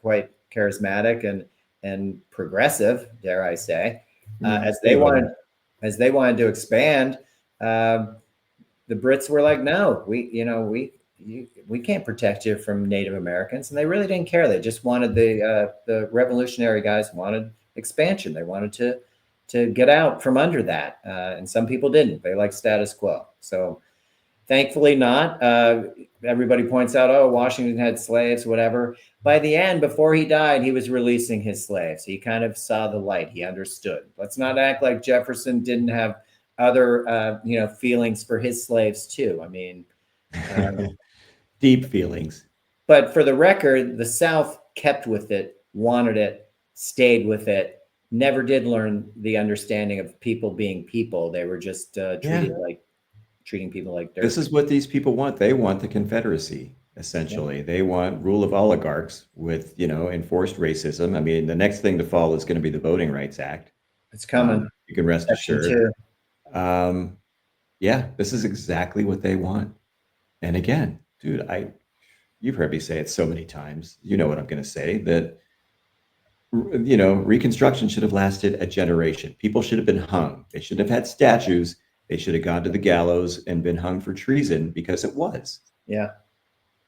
quite charismatic and progressive, dare I say, as they wanted to expand. the Brits were like, no, we can't protect you from Native Americans, and they really didn't care. They just wanted the revolutionary guys wanted expansion. They wanted to get out from under that, and some people didn't. They like status quo. So thankfully not. Everybody points out, oh, Washington had slaves, whatever. By the end, before he died, he was releasing his slaves. He kind of saw the light. He understood. Let's not act like Jefferson didn't have other, feelings for his slaves too. I mean, Deep feelings. but for the record, the South kept with it, wanted it, stayed with it, never did learn the understanding of people being people. They were just Yeah. treating people like dirt. This is what these people want. They want the Confederacy, essentially. They want rule of oligarchs with, enforced racism. I mean, the next thing to fall is going to be the Voting Rights Act. It's coming. You can rest Section assured. 2. Yeah, this is exactly what they want. And again, dude, you've heard me say it so many times. You know what I'm going to say, that Reconstruction should have lasted a generation. People should have been hung. They should have had statues. They should have gone to the gallows and been hung for treason, because it was. Yeah.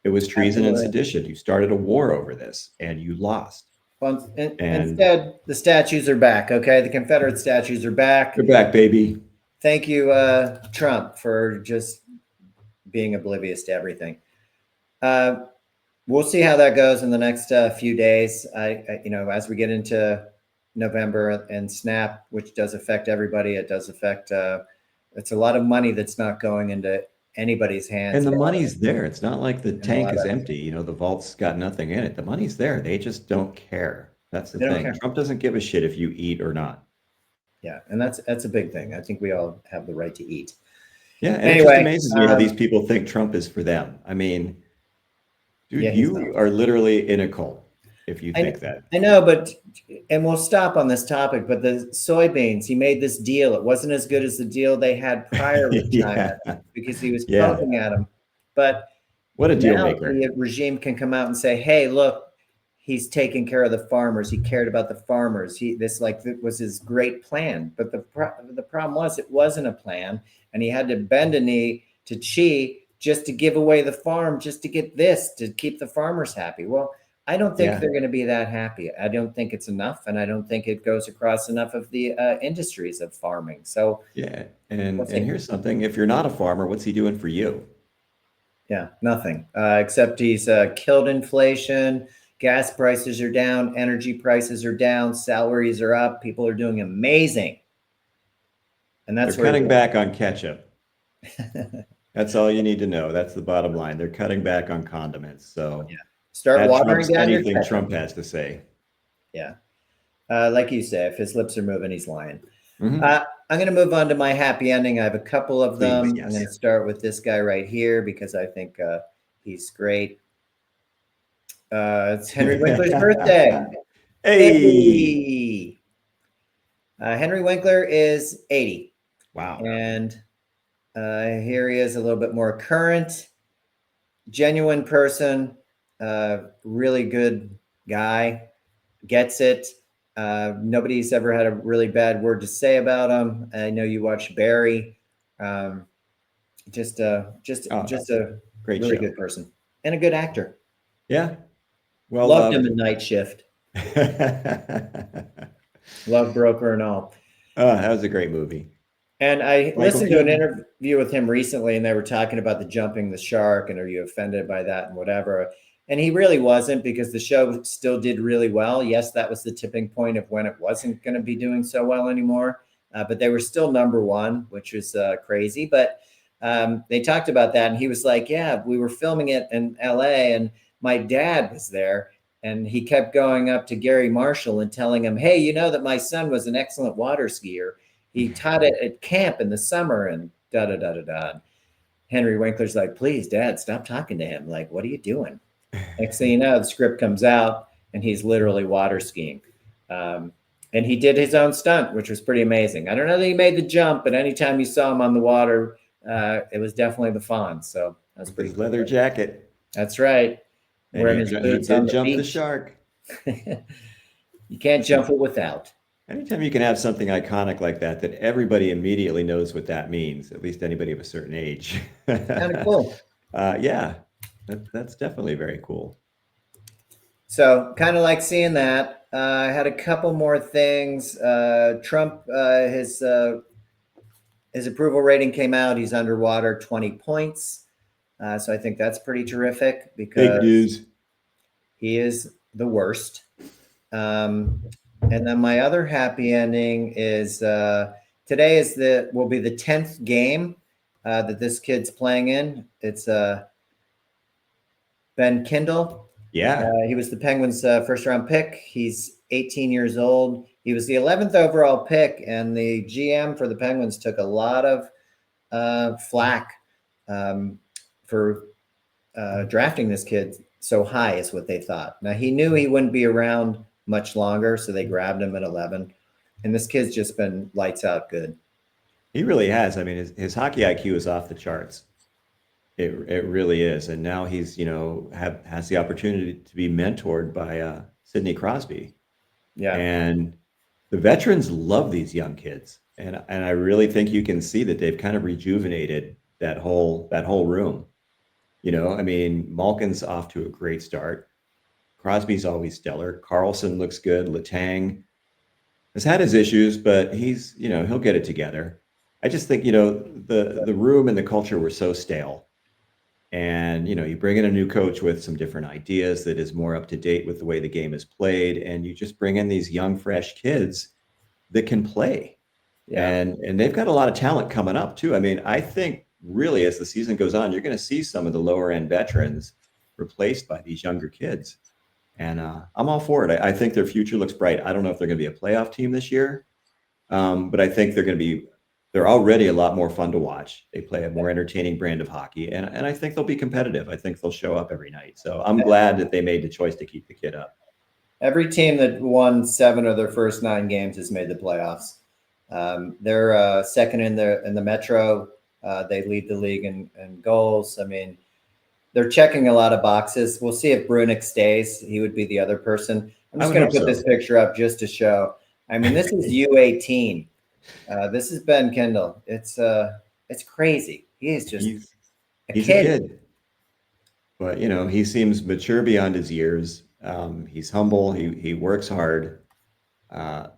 It was treason and Absolutely. sedition. You started a war over this and you lost. Well, instead, the statues are back. Okay, the Confederate statues are back. They're back, baby. Thank you, Trump, for just being oblivious to everything. We'll see how that goes in the next few days. As we get into November and SNAP, which does affect everybody, it does affect. It's a lot of money that's not going into anybody's hands. And the money's there. It's not like the tank is of- empty. The vault's got nothing in it. The money's there. They just don't care. That's the They don't thing. care. Trump doesn't give a shit if you eat or not. Yeah, and that's a big thing. I think we all have the right to eat. Yeah, and Anyway, it just amazes me how these people think Trump is for them. I mean, dude, Yeah, he's you not. are literally in a cult if you think that. I know, and we'll stop on this topic, but the soybeans, he made this deal. It wasn't as good as the deal they had prior with China Yeah. because he was Yeah. poking at them. But What a deal now maker. the regime can come out and say, hey, look, he's taking care of the farmers. He cared about the farmers. This was his great plan. But the problem was it wasn't a plan, and he had to bend a knee to Xi just to give away the farm, just to get this, to keep the farmers happy. Well, I don't think they're going to be that happy. I don't think it's enough, and I don't think it goes across enough of the industries of farming. So yeah, and here's something: if you're not a farmer, what's he doing for you? Yeah, nothing except he's killed inflation. Gas prices are down, energy prices are down, salaries are up. People are doing amazing, and that's They're cutting back on ketchup. That's all you need to know. That's the bottom line. They're cutting back on condiments. So yeah. Start watering down anything Trump has to say. Yeah. Like you say, if his lips are moving, he's lying. Mm-hmm. I'm going to move on to my happy ending. I have a couple of them. Please, yes. I'm going to start with this guy right here because I think he's great. It's Henry Winkler's birthday. Hey! Henry Winkler is 80. Wow. And here he is, a little bit more current, genuine person, really good guy, gets it. Nobody's ever had a really bad word to say about him. I know you watched Barry. Just a great really show. good person and a good actor. Yeah. Well, loved him in Night Shift. Love Broker and all. Oh, that was a great movie. And I listened to an interview with him recently, and they were talking about the jumping the shark, and are you offended by that and whatever. And he really wasn't, because the show still did really well. Yes, that was the tipping point of when it wasn't going to be doing so well anymore. But they were still number one, which was crazy. But they talked about that, and he was like, yeah, we were filming it in LA, and my dad was there, and he kept going up to Gary Marshall and telling him, hey, you know that my son was an excellent water skier. He taught it at camp in the summer, and da-da-da-da-da. Henry Winkler's like, please, Dad, stop talking to him. Like, what are you doing? Next thing you know, the script comes out, and he's literally water skiing. And he did his own stunt, which was pretty amazing. I don't know that he made the jump, but anytime you saw him on the water, it was definitely the Fonz. So that's pretty cool. Leather jacket. That's right. And wearing his boots on the beach. The shark. You can't jump it without. Anytime you can have something iconic like that, that everybody immediately knows what that means, at least anybody of a certain age. Kind of cool. Yeah, that's definitely very cool. So kind of like seeing that. I had a couple more things. Trump, his approval rating came out. He's underwater 20 points. So I think that's pretty terrific Fake because news. he is the worst. And then my other happy ending is today is the will be the 10th game that this kid's playing in. It's Ben Kindle. Yeah. He was the Penguins' first round pick. He's 18 years old. He was the 11th overall pick, and the GM for the Penguins took a lot of flack um, for drafting this kid so high, is what they thought. Now, he knew he wouldn't be around much longer, so they grabbed him at 11. And this kid's just been lights out good. He really has. I mean, his hockey IQ is off the charts. It really is. And now he's, has the opportunity to be mentored by Sidney Crosby. Yeah. And the veterans love these young kids. And I really think you can see that they've kind of rejuvenated that whole room. I mean, Malkin's off to a great start. Crosby's always stellar. Carlson looks good. Letang has had his issues, but he'll get it together. I just think, the room and the culture were so stale. And, you bring in a new coach with some different ideas that is more up to date with the way the game is played. And you just bring in these young, fresh kids that can play. Yeah. And they've got a lot of talent coming up too. I mean, I think really as the season goes on, you're going to see some of the lower end veterans replaced by these younger kids. And I'm all for it. I think their future looks bright. I don't know if they're going to be a playoff team this year, but I think they're already a lot more fun to watch. They play a more entertaining brand of hockey, and I think they'll be competitive. I think they'll show up every night. So I'm glad that they made the choice to keep the kid up. Every team that won 7 of their first 9 games has made the playoffs. They're second in the Metro. They lead the league in goals. I mean, they're checking a lot of boxes. We'll see if Brunick stays. He would be the other person. I'm I just would going to hope put so. this picture up just to show. I mean, this is U18. This is Ben Kendall. It's crazy. He is just a He's a kid. kid, but he seems mature beyond his years. He's humble. He works hard, and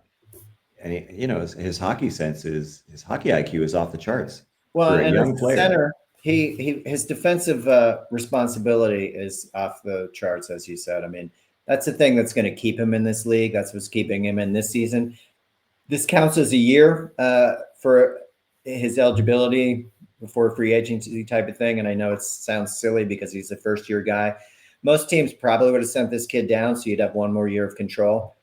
his hockey sense his hockey IQ is off the charts Well, for a and as young a player. center, his defensive responsibility is off the charts, as you said. I mean, that's the thing that's going to keep him in this league. That's what's keeping him in this season. This counts as a year for his eligibility before free agency type of thing. And I know it sounds silly because he's a first year guy. Most teams probably would have sent this kid down, so you'd have one more year of control.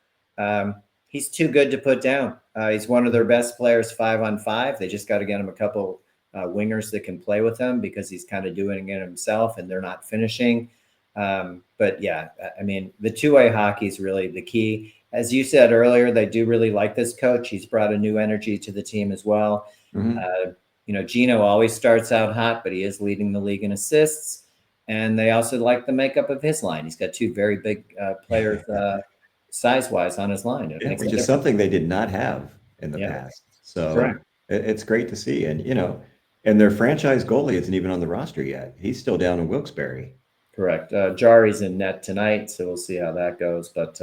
He's too good to put down. He's one of their best players 5-on-5. They just got to get him a couple wingers that can play with him because he's kind of doing it himself and they're not finishing. But yeah, I mean, the two-way hockey is really the key. As you said earlier, they do really like this coach. He's brought a new energy to the team as well. Mm-hmm. Gino always starts out hot, but he is leading the league in assists. And they also like the makeup of his line. He's got 2 very big players size-wise on his line. It makes Which is something they did not have in the past. So correct. it's great to see. And, and their franchise goalie isn't even on the roster yet. He's still down in Wilkes-Barre. Correct. Jari's in net tonight, so we'll see how that goes. But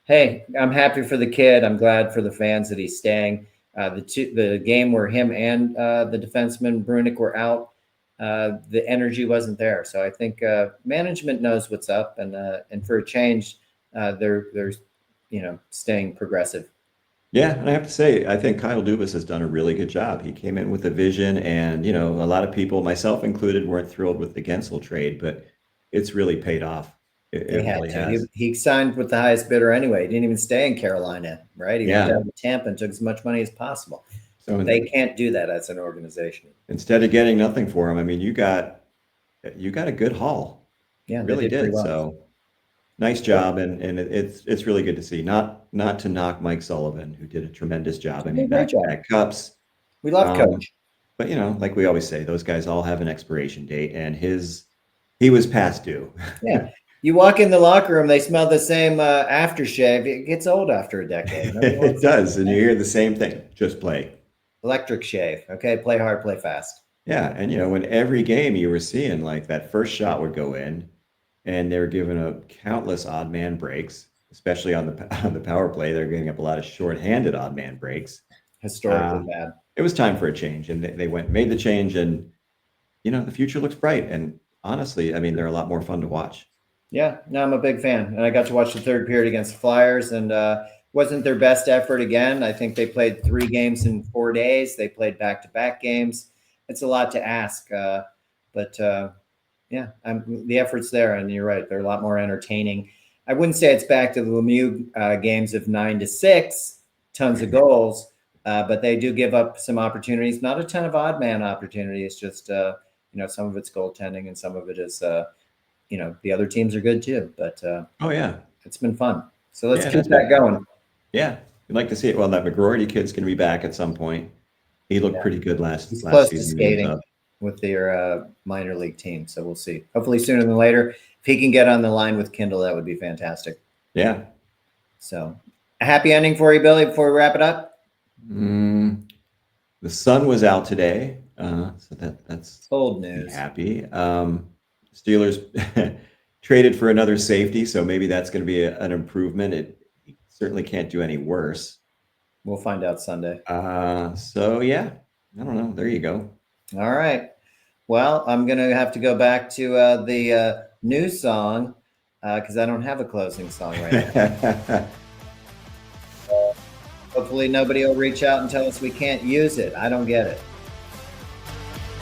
hey, I'm happy for the kid. I'm glad for the fans that he's staying. The game where him and the defenseman Brunick were out, the energy wasn't there. So I think management knows what's up, and for a change, they're staying progressive. Yeah, and I have to say, I think Kyle Dubas has done a really good job. He came in with a vision, and a lot of people, myself included, weren't thrilled with the Gensel trade, but it's really paid off. They It had really to. has. He signed with the highest bidder anyway. He didn't even stay in Carolina, right? He went Yeah. down to Tampa and took as much money as possible. So They can't do that as an organization. instead of getting nothing for him, I mean, you got a good haul. Yeah, they Really did pretty did. well. So nice job, and it's really good to see. Not to knock Mike Sullivan, who did a tremendous job. I He did a mean, great job. back-to-back cups. We love Coach. But like we always say, those guys all have an expiration date, and he was past due. Yeah. You walk in the locker room, they smell the same aftershave. It gets old after a decade. Nobody It wants that. does, and you hear the same thing. Just play. Electric shave. Okay, play hard, play fast. Yeah, and when every game you were seeing like that first shot would go in, and they were giving up countless odd man breaks, especially on the on the power play. They're giving up a lot of shorthanded odd man breaks. Historically Uh, bad. it was time for a change, and they went made the change, and the future looks bright. And honestly, I mean, they're a lot more fun to watch. Yeah, no, I'm a big fan, and I got to watch the third period against the Flyers, and wasn't their best effort again. I think they played 3 games in 4 days. They played back-to-back games. It's a lot to ask, but yeah, the effort's there, and you're right. They're a lot more entertaining. I wouldn't say it's back to the Lemieux games of 9-6, tons of goals, but they do give up some opportunities. Not a ton of odd man opportunities. Just some of it's goaltending, and some of it is the other teams are good too. But Oh yeah, it's been fun. So let's yeah, keep that going. yeah. You'd like to see it. Well, that McGroarty kid's going to be back at some point. He looked Yeah. pretty good He's last close to season. When he was skating up. with their minor league team. So we'll see. Hopefully sooner than later. If he can get on the line with Kindle, that would be fantastic. Yeah. So a happy ending for you, Billy, before we wrap it up. The sun was out today, so that's Old be news. happy. Steelers traded for another safety, so maybe that's going to be an improvement. It certainly can't do any worse. We'll find out Sunday. So yeah, I don't know. There you go. All right. Well, I'm going to have to go back to the new song because I don't have a closing song right now. Hopefully nobody will reach out and tell us we can't use it. I don't get it.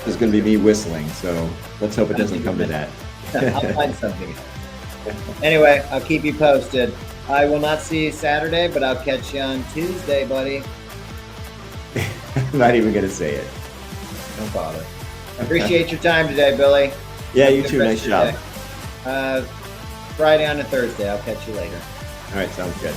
It's going to be me whistling, so let's hope it doesn't come to that. I'll find something else. Anyway, I'll keep you posted. I will not see you Saturday, but I'll catch you on Tuesday, buddy. I'm not even going to say it. Don't bother. Appreciate your time today, Billy. Yeah, Have a you good too. rest Nice of your job. day. Friday on a Thursday. I'll catch you later. All right, sounds good.